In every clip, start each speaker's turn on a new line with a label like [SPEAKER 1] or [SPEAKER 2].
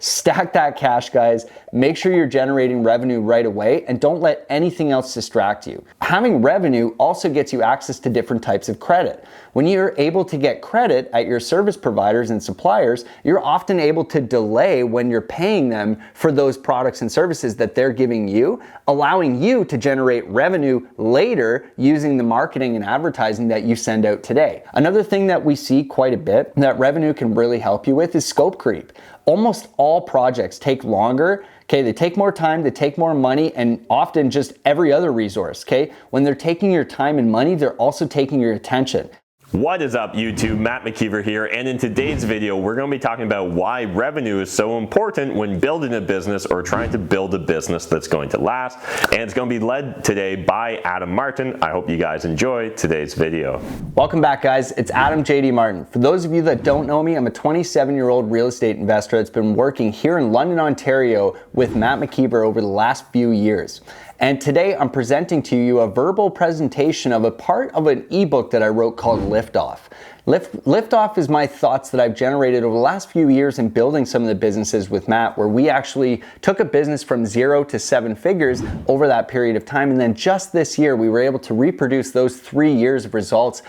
[SPEAKER 1] stack that cash, guys. Make sure you're generating revenue right away and don't let anything else distract you. Having revenue also gets you access to different types of credit. When you're able to get credit at your service providers and suppliers, you're often able to delay when you're paying them for those products and services that they're giving you, allowing you to generate revenue later using the marketing and advertising that you send out today. Another thing that we see quite a bit that revenue can really help you with is scope creep. Almost all projects take longer. Okay, they take more time, they take more money, and often just every other resource. Okay, when they're taking your time and money, they're also taking your attention.
[SPEAKER 2] What is up, YouTube? Matt McKeever here, and in today's video we're going to be talking about why revenue is so important when building a business or trying to build a business that's going to last, and it's going to be led today by Adam Martin. I hope you guys enjoy today's video.
[SPEAKER 1] Welcome back, guys. It's Adam JD Martin. For those of you that don't know me, I'm a 27-year-old real estate investor that's been working here in London, Ontario with Matt McKeever over the last few years. And today I'm presenting to you a verbal presentation of a part of an ebook that I wrote called Liftoff. Liftoff is my thoughts that I've generated over the last few years in building some of the businesses with Matt, where we actually took a business from 0 to 7 figures over that period of time. And then just this year, we were able to reproduce those 3 years of results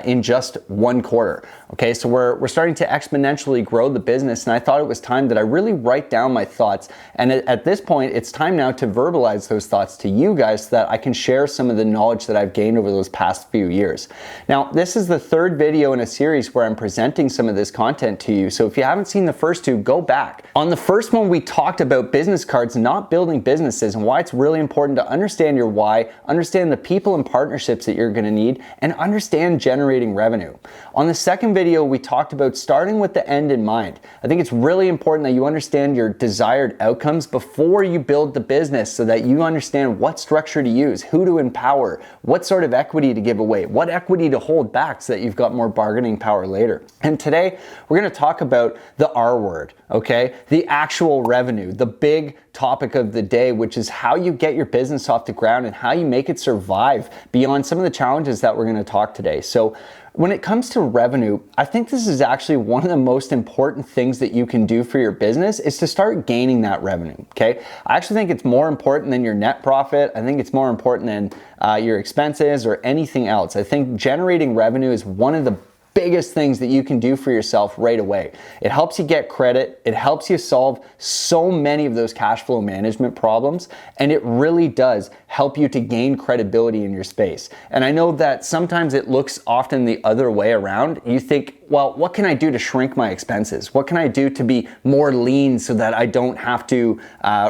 [SPEAKER 1] in just 1 quarter. Okay, so we're starting to exponentially grow the business, and I thought it was time that I really write down my thoughts. And at this point, it's time now to verbalize those thoughts to you guys so that I can share some of the knowledge that I've gained over those past few years. Now, this is the 3rd video in a series where I'm presenting some of this content to you. So if you haven't seen the first 2, go back. On the first one, we talked about business cards not building businesses and why it's really important to understand your why, understand the people and partnerships that you're going to need, and understand generating revenue. On the second video, we talked about starting with the end in mind. I think it's really important that you understand your desired outcomes before you build the business so that you understand what structure to use, who to empower, what sort of equity to give away, what equity to hold back so that you've got more bargaining power later. And today, we're going to talk about the R word, okay? The actual revenue, the big topic of the day, which is how you get your business off the ground and how you make it survive beyond some of the challenges that we're going to talk today. So when it comes to revenue, I think this is actually one of the most important things that you can do for your business is to start gaining that revenue, okay? I actually think it's more important than your net profit. I think it's more important than your expenses or anything else. I think generating revenue is one of the biggest things that you can do for yourself right away. It helps you get credit. It helps you solve so many of those cash flow management problems. And it really does help you to gain credibility in your space. And I know that sometimes it looks often the other way around. You think, well, what can I do to shrink my expenses? What can I do to be more lean so that I don't have to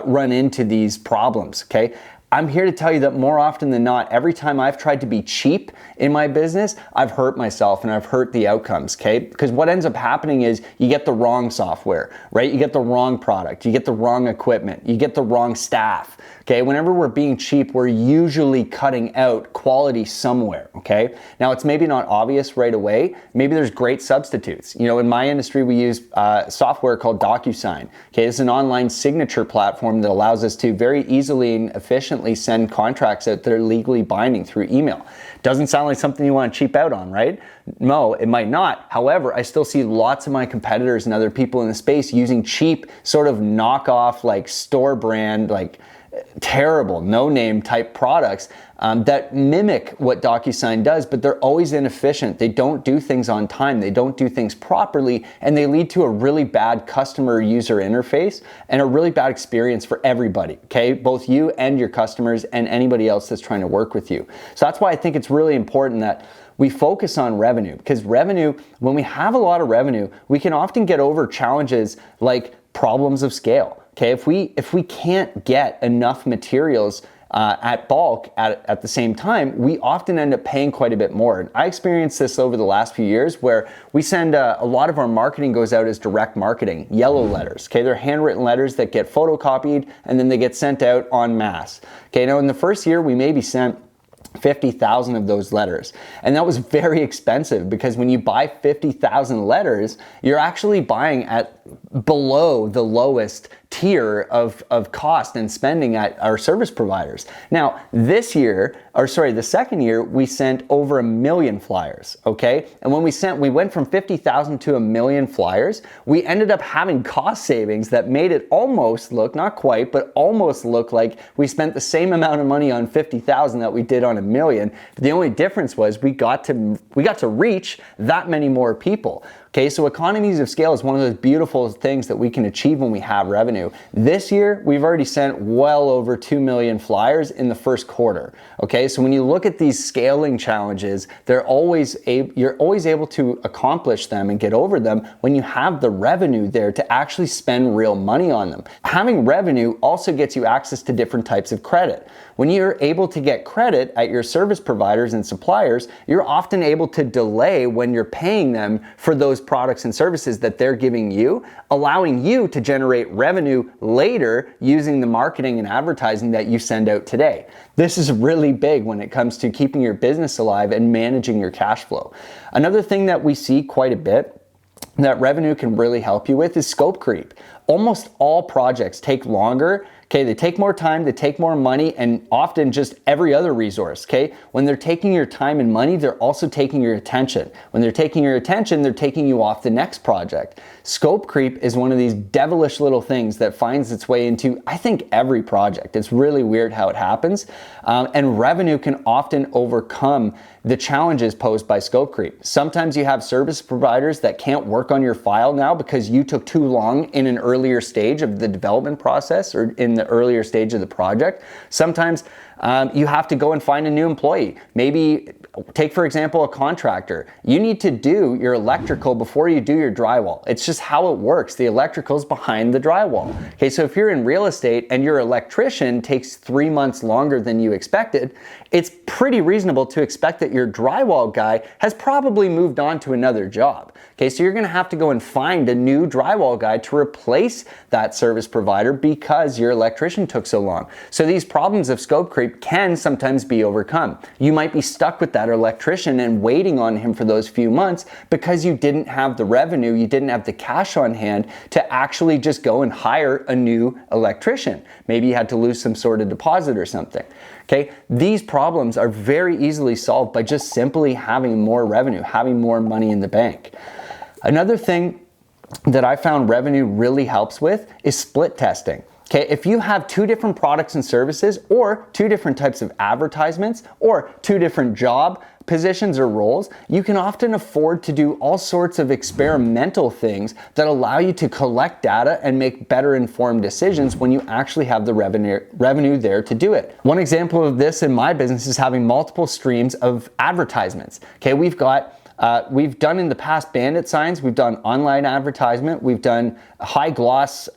[SPEAKER 1] run into these problems, okay? I'm here to tell you that more often than not, every time I've tried to be cheap in my business, I've hurt myself and I've hurt the outcomes, okay? Because what ends up happening is you get the wrong software, right? You get the wrong product, you get the wrong equipment, you get the wrong staff, okay? Whenever we're being cheap, we're usually cutting out quality somewhere, okay? Now, it's maybe not obvious right away. Maybe there's great substitutes. You know, in my industry, we use software called DocuSign, okay? It's an online signature platform that allows us to very easily and efficiently send contracts out that are legally binding through email. Doesn't sound like something you want to cheap out on, right? No, it might not. However, I still see lots of my competitors and other people in the space using cheap sort of knockoff, like store brand, like terrible no-name type products that mimic what DocuSign does, but they're always inefficient. They don't do things on time. They don't do things properly, and they lead to a really bad customer user interface and a really bad experience for everybody, okay? Both you and your customers and anybody else that's trying to work with you. So that's why I think it's really important that we focus on revenue, because revenue, when we have a lot of revenue, we can often get over challenges like problems of scale. Okay, if we can't get enough materials at bulk at the same time, we often end up paying quite a bit more. And I experienced this over the last few years where we send a lot of our marketing goes out as direct marketing, yellow letters. Okay, they're handwritten letters that get photocopied and then they get sent out en masse. Okay, now in the first year we maybe sent 50,000 of those letters. And that was very expensive because when you buy 50,000 letters, you're actually buying at below the lowest tier of cost and spending at our service providers. Now, the second year, we sent over 1 million flyers, okay? And when we went from 50,000 to 1 million flyers, we ended up having cost savings that made it almost look, not quite, but almost look like we spent the same amount of money on 50,000 that we did on 1 million. The only difference was we got to reach that many more people. Okay, so economies of scale is one of those beautiful things that we can achieve when we have revenue. This year, we've already sent well over 2 million flyers in the first quarter. Okay, so when you look at these scaling challenges, you're always able to accomplish them and get over them when you have the revenue there to actually spend real money on them. Having revenue also gets you access to different types of credit. When you're able to get credit at your service providers and suppliers, you're often able to delay when you're paying them for those products and services that they're giving you, allowing you to generate revenue later using the marketing and advertising that you send out today. This is really big when it comes to keeping your business alive and managing your cash flow. Another thing that we see quite a bit that revenue can really help you with is scope creep. Almost all projects take longer. Okay, they take more time, they take more money, and often just every other resource, okay? When they're taking your time and money, they're also taking your attention. When they're taking your attention, they're taking you off the next project. Scope creep is one of these devilish little things that finds its way into, I think, every project. It's really weird how it happens. And revenue can often overcome the challenges posed by scope creep. Sometimes you have service providers that can't work on your file now because you took too long in an earlier stage of the development process or in the earlier stage of the project. Sometimes you have to go and find a new employee. Maybe take, for example, a contractor. You need to do your electrical before you do your drywall. It's just how it works. The electrical's behind the drywall. Okay, so if you're in real estate and your electrician takes 3 months longer than you expected, it's pretty reasonable to expect that your drywall guy has probably moved on to another job. Okay, so you're gonna have to go and find a new drywall guy to replace that service provider because your electrician took so long. So these problems of scope creep can sometimes be overcome. You might be stuck with that electrician and waiting on him for those few months because you didn't have the revenue, you didn't have the cash on hand to actually just go and hire a new electrician. Maybe you had to lose some sort of deposit or something. Okay, these problems are very easily solved by just simply having more revenue, having more money in the bank. Another thing that I found revenue really helps with is split testing. Okay, if you have 2 different products and services or 2 different types of advertisements or 2 different job positions or roles, you can often afford to do all sorts of experimental things that allow you to collect data and make better informed decisions when you actually have the revenue there to do it. One example of this in my business is having multiple streams of advertisements. Okay, we've done in the past bandit signs, we've done online advertisement, we've done high gloss,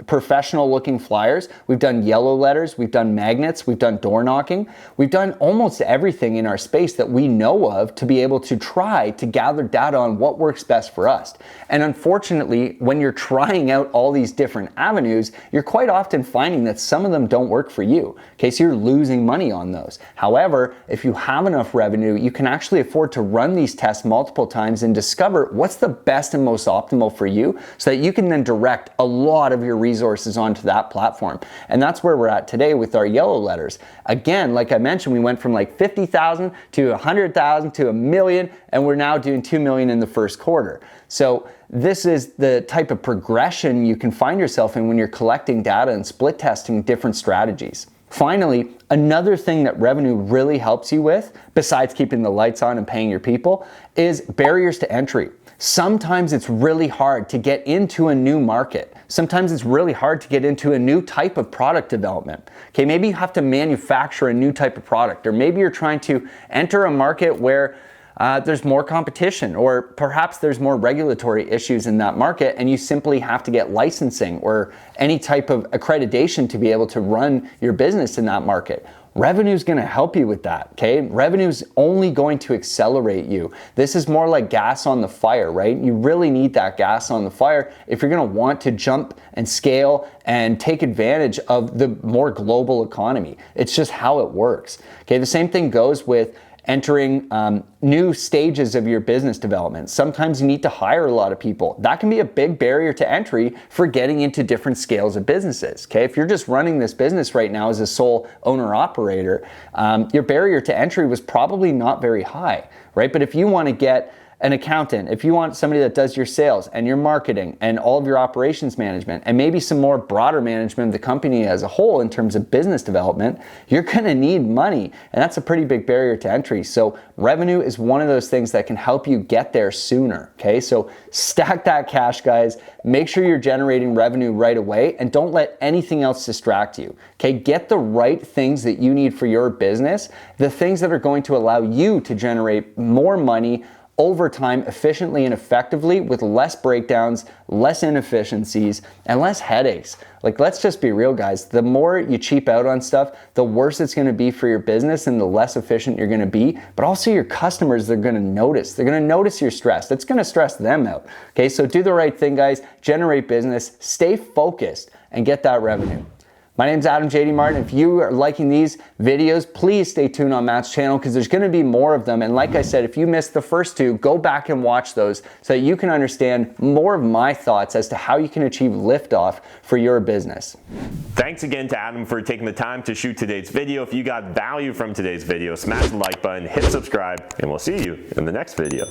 [SPEAKER 1] professional looking flyers, we've done yellow letters, we've done magnets, we've done door knocking, we've done almost everything in our space that we know of to be able to try to gather data on what works best for us. And unfortunately, when you're trying out all these different avenues, you're quite often finding that some of them don't work for you. Okay, so you're losing money on those. However, if you have enough revenue, you can actually afford to run these tests multiple times and discover what's the best and most optimal for you so that you can then direct a lot of your resources onto that platform. And that's where we're at today with our yellow letters. Again, like I mentioned, we went from like 50,000 to 100,000 to 1 million, and we're now doing 2 million in the first quarter. So this is the type of progression you can find yourself in when you're collecting data and split testing different strategies. Finally, another thing that revenue really helps you with, besides keeping the lights on and paying your people, is barriers to entry. Sometimes it's really hard to get into a new market. Sometimes it's really hard to get into a new type of product development. Okay, maybe you have to manufacture a new type of product, or maybe you're trying to enter a market where there's more competition, or perhaps there's more regulatory issues in that market and you simply have to get licensing or any type of accreditation to be able to run your business in that market. revenue is going to help you with that, okay? Revenue is only going to accelerate you. This is more like gas on the fire, right? You really need that gas on the fire if you're going to want to jump and scale and take advantage of the more global economy. It's just how it works, okay? The same thing goes with entering new stages of your business development. Sometimes you need to hire a lot of people. That can be a big barrier to entry for getting into different scales of businesses, okay? If you're just running this business right now as a sole owner operator, your barrier to entry was probably not very high, right? But if you want to get an accountant, if you want somebody that does your sales and your marketing and all of your operations management and maybe some more broader management of the company as a whole in terms of business development, you're gonna need money, and that's a pretty big barrier to entry. So revenue is one of those things that can help you get there sooner, okay? So stack that cash, guys. Make sure you're generating revenue right away and don't let anything else distract you, okay? Get the right things that you need for your business, the things that are going to allow you to generate more money over time efficiently and effectively with less breakdowns, less inefficiencies, and less headaches. Like, let's just be real, guys. The more you cheap out on stuff, the worse it's gonna be for your business and the less efficient you're gonna be, but also your customers, they're gonna notice. They're gonna notice you're stressed. It's gonna stress them out, okay? So do the right thing, guys. Generate business, stay focused, and get that revenue. My name's Adam JD Martin. If you are liking these videos, please stay tuned on Matt's channel because there's going to be more of them. And like I said, if you missed the first two, go back and watch those so that you can understand more of my thoughts as to how you can achieve liftoff for your business.
[SPEAKER 2] Thanks again to Adam for taking the time to shoot today's video. If you got value from today's video, smash the like button, hit subscribe, and we'll see you in the next video.